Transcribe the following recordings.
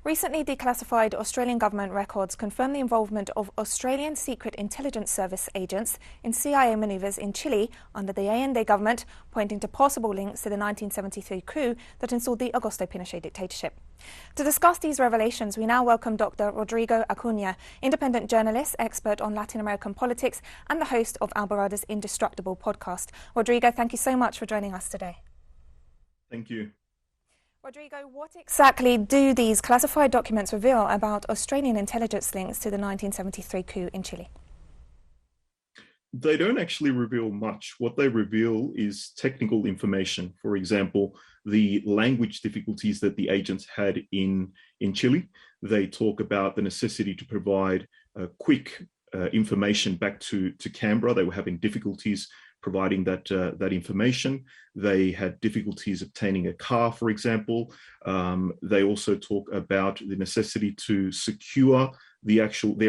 Recently declassified Australian government records confirm the involvement of Australian Secret Intelligence Service agents in CIA manoeuvres in Chile under the Allende government, pointing to possible links to the 1973 coup that installed the Augusto Pinochet dictatorship. To discuss these revelations, we now welcome Dr. Rodrigo Acuña, independent journalist, expert on Latin American politics, and the host of Alborada's Indestructible podcast. Rodrigo, thank you so much for joining us today. Thank you. Rodrigo, what exactly do these classified documents reveal about Australian intelligence links to the 1973 coup in Chile? They don't actually reveal much. What they reveal is technical information. For example, the language difficulties that the agents had in Chile. They talk about the necessity to provide quick information back to Canberra. They were having difficulties providing that information. They had difficulties obtaining a car, for example. They also talk about the necessity to secure their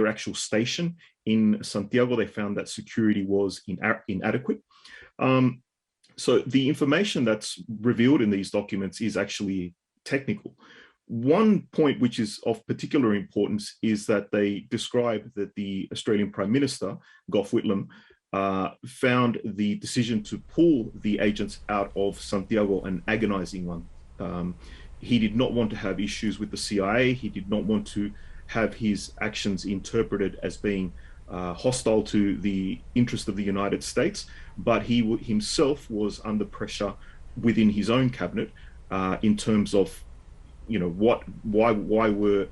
actual station in Santiago. They found that security was inadequate. So the information that's revealed in these documents is actually technical. One point which is of particular importance is that they describe that the Australian Prime Minister, Gough Whitlam, found the decision to pull the agents out of Santiago an agonizing one. He did not want to have issues with the CIA. He did not want to have his actions interpreted as being hostile to the interest of the United States, but he himself was under pressure within his own cabinet in terms of, why were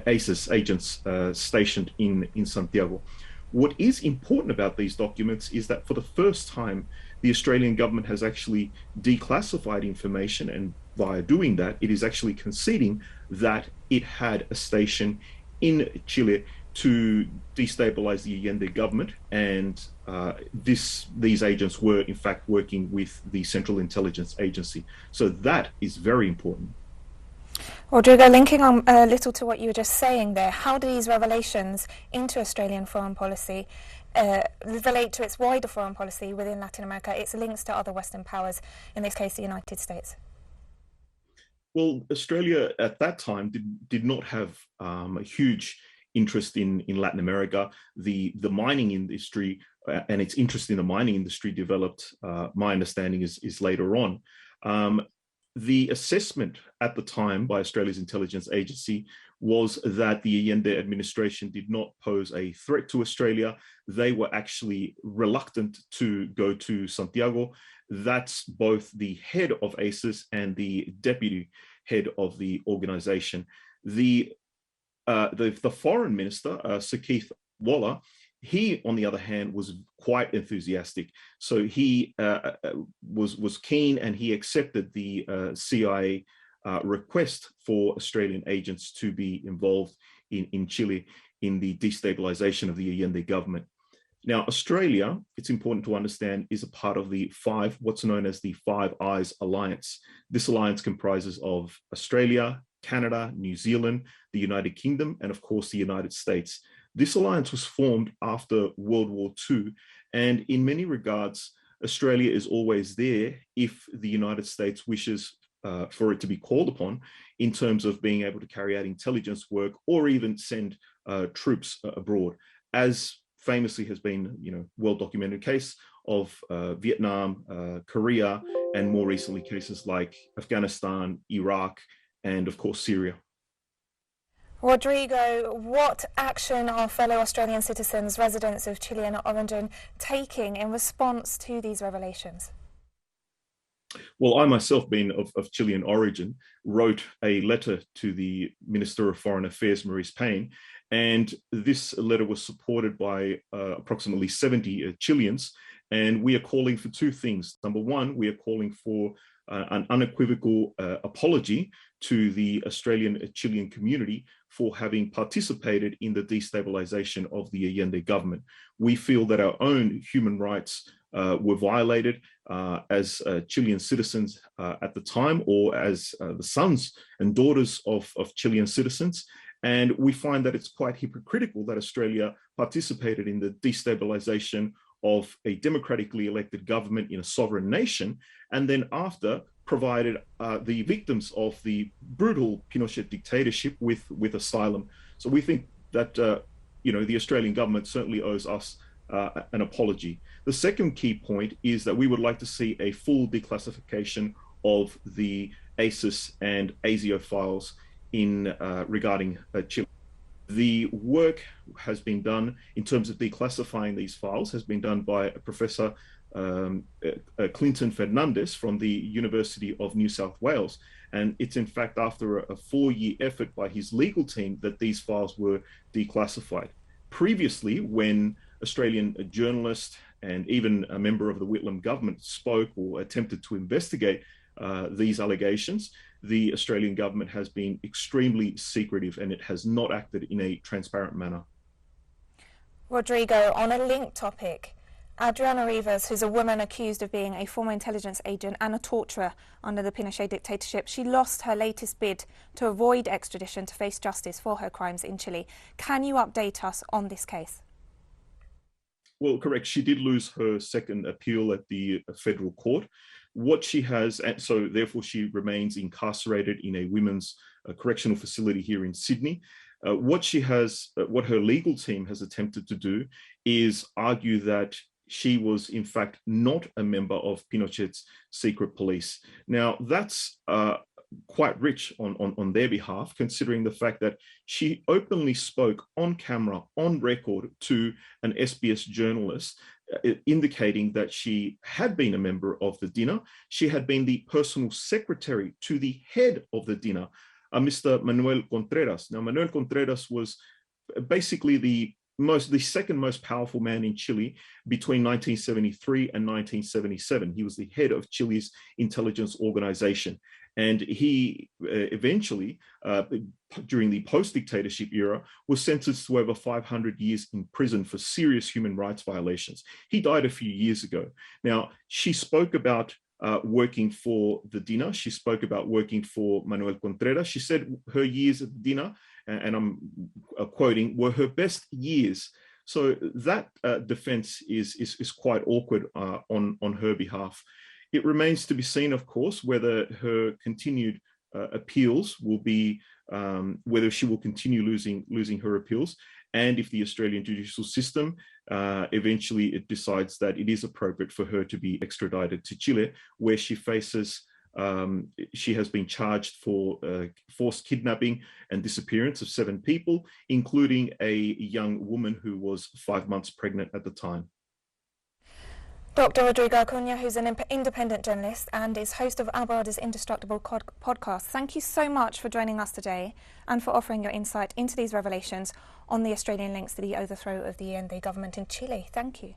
ASIS agents stationed in Santiago. What is important about these documents is that for the first time, the Australian government has actually declassified information, and via doing that, it is actually conceding that it had a station in Chile to destabilize the Allende government, and these agents were in fact working with the Central Intelligence Agency. So that is very important. Rodrigo, linking on a little to what you were just saying there, how do these revelations into Australian foreign policy relate to its wider foreign policy within Latin America, its links to other Western powers, in this case the United States? Well, Australia at that time did not have a huge interest in Latin America. The mining industry and its interest in the mining industry developed, my understanding is later on. The assessment at the time by Australia's intelligence agency was that the Allende administration did not pose a threat to Australia. They were actually reluctant to go to Santiago. That's both the head of ASIS and the deputy head of the organization. The foreign minister, Sir Keith Waller, he, on the other hand, was quite enthusiastic. So he was keen, and he accepted the CIA request for Australian agents to be involved in Chile in the destabilization of the Allende government. Now, Australia, it's important to understand, is a part of the what's known as the Five Eyes Alliance. This alliance comprises of Australia, Canada, New Zealand, the United Kingdom, and of course the United States. This alliance was formed after World War II, and in many regards, Australia is always there if the United States wishes for it to be called upon in terms of being able to carry out intelligence work or even send troops abroad, as famously has been, well-documented case of Vietnam, Korea, and more recently cases like Afghanistan, Iraq, and of course Syria. Rodrigo, what action are fellow Australian citizens, residents of Chilean origin, taking in response to these revelations? Well, I myself, being of Chilean origin, wrote a letter to the Minister of Foreign Affairs, Maurice Payne, and this letter was supported by approximately 70 Chileans, and we are calling for two things. Number one, we are calling for an unequivocal apology to the Australian Chilean community for having participated in the destabilization of the Allende government. We feel that our own human rights were violated as Chilean citizens at the time, or as the sons and daughters of Chilean citizens. And we find that it's quite hypocritical that Australia participated in the destabilization of a democratically elected government in a sovereign nation, and then after provided the victims of the brutal Pinochet dictatorship with asylum. So we think that the Australian government certainly owes us an apology. The second key point is that we would like to see a full declassification of the ASIS and ASIO files in regarding Chile. The work has been done in terms of declassifying these files has been done by Professor Clinton Fernandez from the University of New South Wales. And it's in fact after a 4-year effort by his legal team that these files were declassified. Previously, when Australian journalists and even a member of the Whitlam government spoke or attempted to investigate these allegations, the Australian government has been extremely secretive and it has not acted in a transparent manner. Rodrigo, on a linked topic, Adriana Rivas, who's a woman accused of being a former intelligence agent and a torturer under the Pinochet dictatorship, she lost her latest bid to avoid extradition to face justice for her crimes in Chile. Can you update us on this case? Well, correct. She did lose her second appeal at the federal court. What she has, and so therefore she remains incarcerated in a women's correctional facility here in Sydney. What her legal team has attempted to do is argue that she was in fact not a member of Pinochet's secret police. Now that's quite rich on their behalf, considering the fact that she openly spoke on camera, on record, to an SBS journalist, indicating that she had been a member of the dinner. She had been the personal secretary to the head of the dinner, Mr. Manuel Contreras. Now, Manuel Contreras was basically the second most powerful man in Chile between 1973 and 1977. He was the head of Chile's intelligence organization. And he eventually, during the post-dictatorship era, was sentenced to over 500 years in prison for serious human rights violations. He died a few years ago. Now, she spoke about working for the dinner. She spoke about working for Manuel Contreras. She said her years at the dinner, and I'm quoting, were her best years. So that defense is quite awkward on her behalf. It remains to be seen, of course, whether her continued appeals will be, whether she will continue losing her appeals, and if the Australian judicial system eventually it decides that it is appropriate for her to be extradited to Chile, where she faces, she has been charged for forced kidnapping and disappearance of 7 people, including a young woman who was 5 months pregnant at the time. Dr. Rodrigo Acuña, who's an independent journalist and is host of Alborada's Indestructible podcast, thank you so much for joining us today and for offering your insight into these revelations on the Australian links to the overthrow of the Allende government in Chile. Thank you.